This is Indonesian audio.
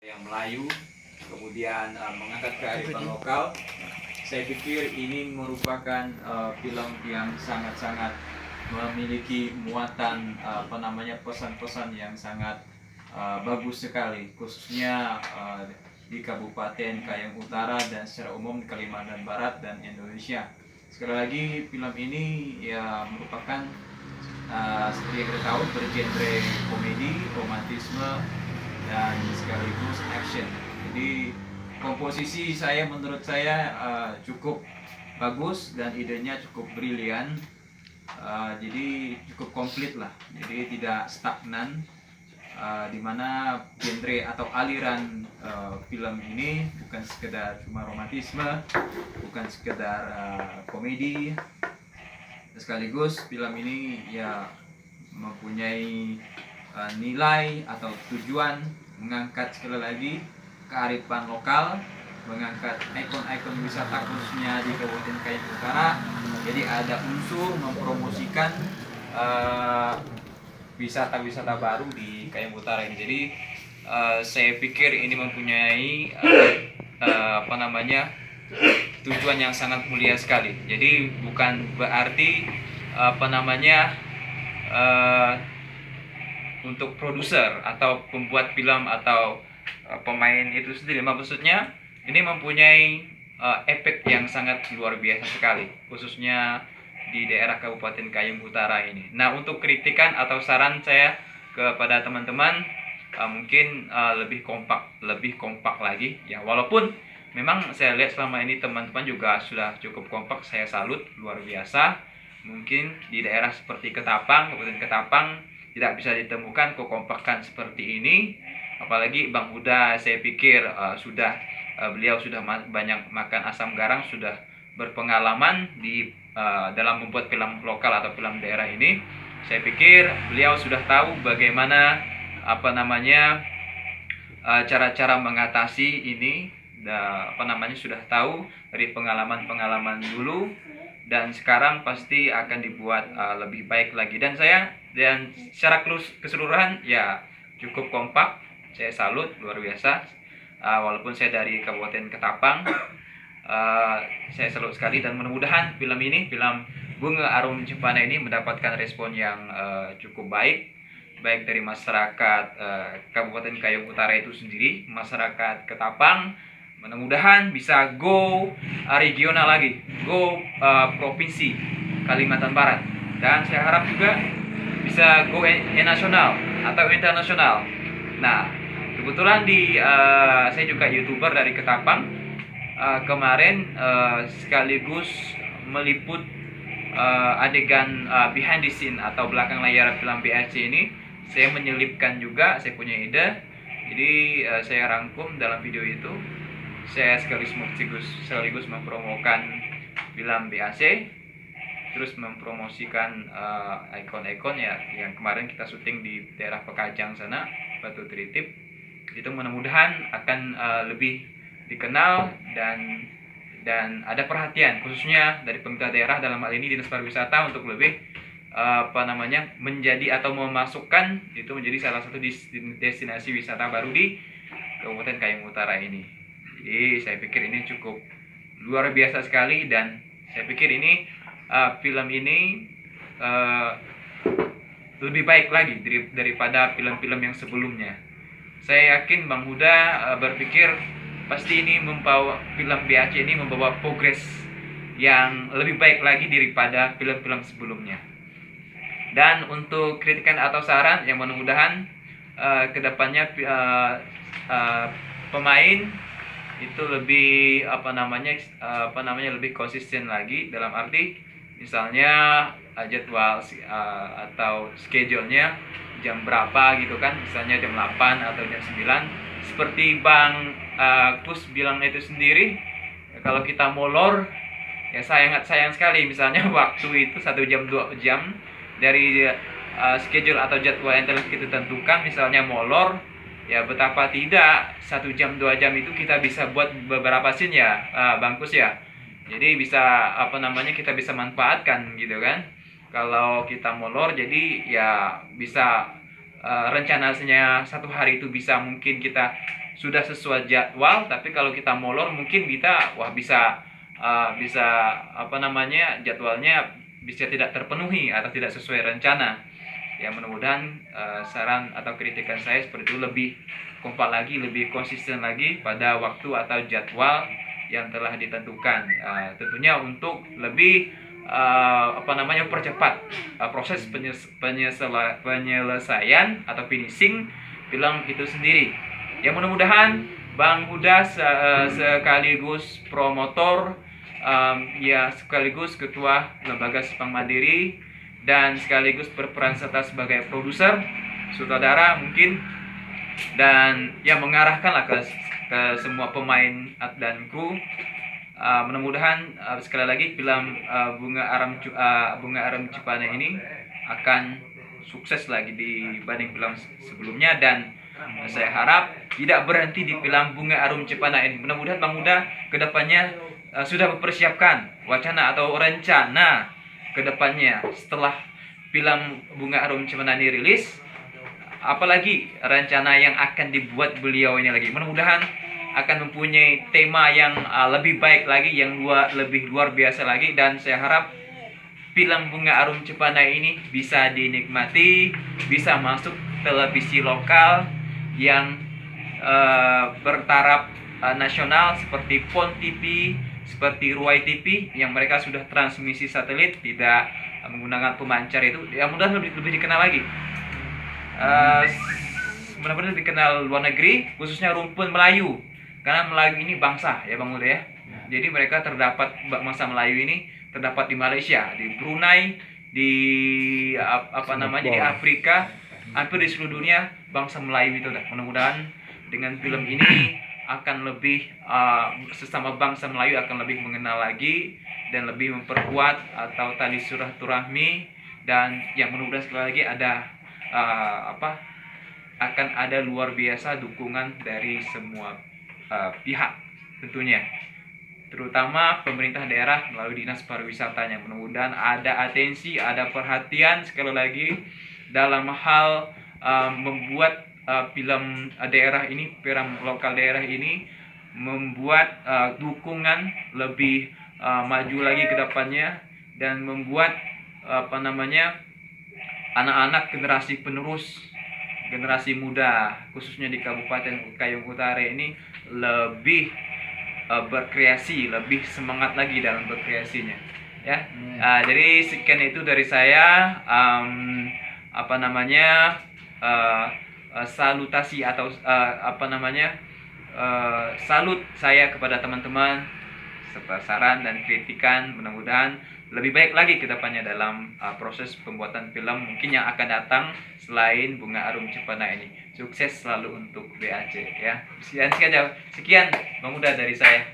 yang Melayu, kemudian mengangkat kearifan lokal. Saya pikir ini merupakan film yang sangat-sangat memiliki muatan pesan-pesan yang sangat bagus sekali, khususnya di Kabupaten Kayong Utara dan secara umum di Kalimantan Barat dan Indonesia. Sekali lagi, film ini ya merupakan seperti yang kita tahu bergenre komedi, romantisme, dan sekaligus action. Jadi komposisi menurut saya cukup bagus dan idenya cukup brilian. Jadi cukup komplit lah. Jadi tidak stagnan. Dimana genre atau aliran film ini bukan sekedar cuma romantisme, bukan sekedar komedi. Sekaligus film ini ya mempunyai nilai atau tujuan mengangkat sekali lagi kearifan lokal, mengangkat ikon-ikon wisata khususnya di Kabupaten Kayong Utara. Jadi ada unsur mempromosikan wisata-wisata baru di Kayong Utara ini. Jadi saya pikir ini mempunyai tujuan yang sangat mulia sekali. Jadi bukan berarti untuk produser atau pembuat film atau pemain itu sendiri, maksudnya ini mempunyai efek yang sangat luar biasa sekali, khususnya di daerah Kabupaten Kayong Utara ini. Nah, untuk kritikan atau saran saya kepada teman-teman, mungkin lebih kompak lagi ya. Walaupun memang saya lihat selama ini teman-teman juga sudah cukup kompak, saya salut, luar biasa. Mungkin di daerah seperti Kabupaten Ketapang tidak bisa ditemukan kekompakan seperti ini. Apalagi Bang Huda, saya pikir beliau sudah banyak makan asam garam, sudah berpengalaman di dalam membuat film lokal atau film daerah ini. Saya pikir beliau sudah tahu bagaimana cara-cara mengatasi ini. Sudah tahu dari pengalaman dulu, dan sekarang pasti akan dibuat lebih baik lagi. Dan secara keseluruhan ya cukup kompak. Saya salut, luar biasa. Walaupun saya dari Kabupaten Ketapang, saya salut sekali, dan mudah-mudahan film Bunga Arum Cempaka ini mendapatkan respon yang cukup baik dari masyarakat Kabupaten Kayong Utara itu sendiri, masyarakat Ketapang. Mudah-mudahan bisa go regional lagi, go provinsi Kalimantan Barat, dan saya harap juga bisa go nasional atau internasional. Nah, kebetulan saya juga YouTuber dari Ketapang. Kemarin sekaligus meliput adegan behind the scene atau belakang layar film BAC ini. Saya menyelipkan juga, saya punya ide. Jadi saya rangkum dalam video itu. Saya sekaligus mempromokan film BAC, terus mempromosikan ikon-ikon ya yang kemarin kita syuting di daerah Pekajang sana, Batu Tritip. Itu mudah-mudahan akan lebih dikenal dan ada perhatian khususnya dari pemerintah daerah, dalam hal ini Dinas Pariwisata, untuk lebih menjadi atau memasukkan itu menjadi salah satu destinasi wisata baru di Kabupaten Kayong Utara ini. Jadi saya pikir ini cukup luar biasa sekali, dan saya pikir ini film ini lebih baik lagi daripada film-film yang sebelumnya. Saya yakin Bang Huda berpikir pasti film BAC ini membawa progres yang lebih baik lagi daripada film-film sebelumnya. Dan untuk kritikan atau saran, yang mudah-mudahan kedepannya pemain itu lebih lebih konsisten lagi, dalam arti misalnya jadwal atau schedule-nya jam berapa gitu kan, misalnya jam 8 atau jam 9, seperti Bang Kus bilang itu sendiri. Kalau kita molor ya sayang sekali, misalnya waktu itu 1 jam 2 jam dari schedule atau jadwal yang telah kita tentukan, misalnya molor, ya betapa tidak 1 jam 2 jam itu kita bisa buat beberapa scene ya, Bang Kus ya. Jadi bisa kita bisa manfaatkan gitu kan. Kalau kita molor, jadi ya bisa rencananya 1 hari itu bisa mungkin kita sudah sesuai jadwal, tapi kalau kita molor mungkin kita bisa apa namanya, jadwalnya bisa tidak terpenuhi atau tidak sesuai rencana. Ya, mudah-mudahan saran atau kritikan saya seperti itu, lebih kompak lagi, lebih konsisten lagi pada waktu atau jadwal yang telah ditentukan. Tentunya untuk lebih percepat proses penyelesaian atau finishing film itu sendiri. Ya, mudah-mudahan Bang Huda sekaligus promotor, ya sekaligus ketua lembaga Sepang Mandiri, dan sekaligus berperan serta sebagai produser, sutradara mungkin, dan ya mengarahkanlah ke semua pemain dan kru. Mudah-mudahan sekali lagi film Bunga Arum Cipana ini akan sukses lagi dibanding film sebelumnya, dan saya harap tidak berhenti di film Bunga Arum Cipana ini. Mudah-mudahan Bang Huda kedepannya sudah mempersiapkan wacana atau rencana kedepannya setelah film Bunga Arum Cipana ini rilis, apalagi rencana yang akan dibuat beliau ini lagi. Mudah-mudahan akan mempunyai tema yang lebih baik lagi, yang lebih luar biasa lagi, dan saya harap film Bunga Arum Cipana ini bisa dinikmati, bisa masuk televisi lokal yang bertaraf nasional seperti PON TV, seperti Ruai TV yang mereka sudah transmisi satelit, tidak menggunakan pemancar itu. Ya, mudah-mudahan lebih dikenal lagi. Benar-benar dikenal luar negeri, khususnya rumpun Melayu, karena Melayu ini bangsa, ya Bang Huda ya. Jadi mereka terdapat, bangsa Melayu ini terdapat di Malaysia, di Brunei, di di Afrika, hampir di seluruh dunia bangsa Melayu itu. Mudah-mudahan dengan film ini akan lebih sesama bangsa Melayu akan lebih mengenal lagi dan lebih memperkuat atau tali silaturahmi, dan yang mudah-mudahan sekali lagi ada akan ada luar biasa dukungan dari semua pihak tentunya, terutama pemerintah daerah melalui dinas pariwisatanya. Mudah-mudahan ada atensi, ada perhatian sekali lagi dalam hal membuat film daerah ini, film lokal daerah ini, membuat dukungan lebih maju lagi ke depannya, dan membuat anak-anak generasi penerus, generasi muda khususnya di Kabupaten Kayong Utara ini lebih berkreasi, lebih semangat lagi dalam berkreasinya, ya. Jadi sekian itu dari saya, salutasi atau salut saya kepada teman-teman serta saran dan kritikan. Mudah-mudahan lebih baik lagi ke depannya dalam proses pembuatan film mungkin yang akan datang selain Bunga Arum Cipana ini. Sukses selalu untuk BAC, ya. Sekian Bang Huda dari saya.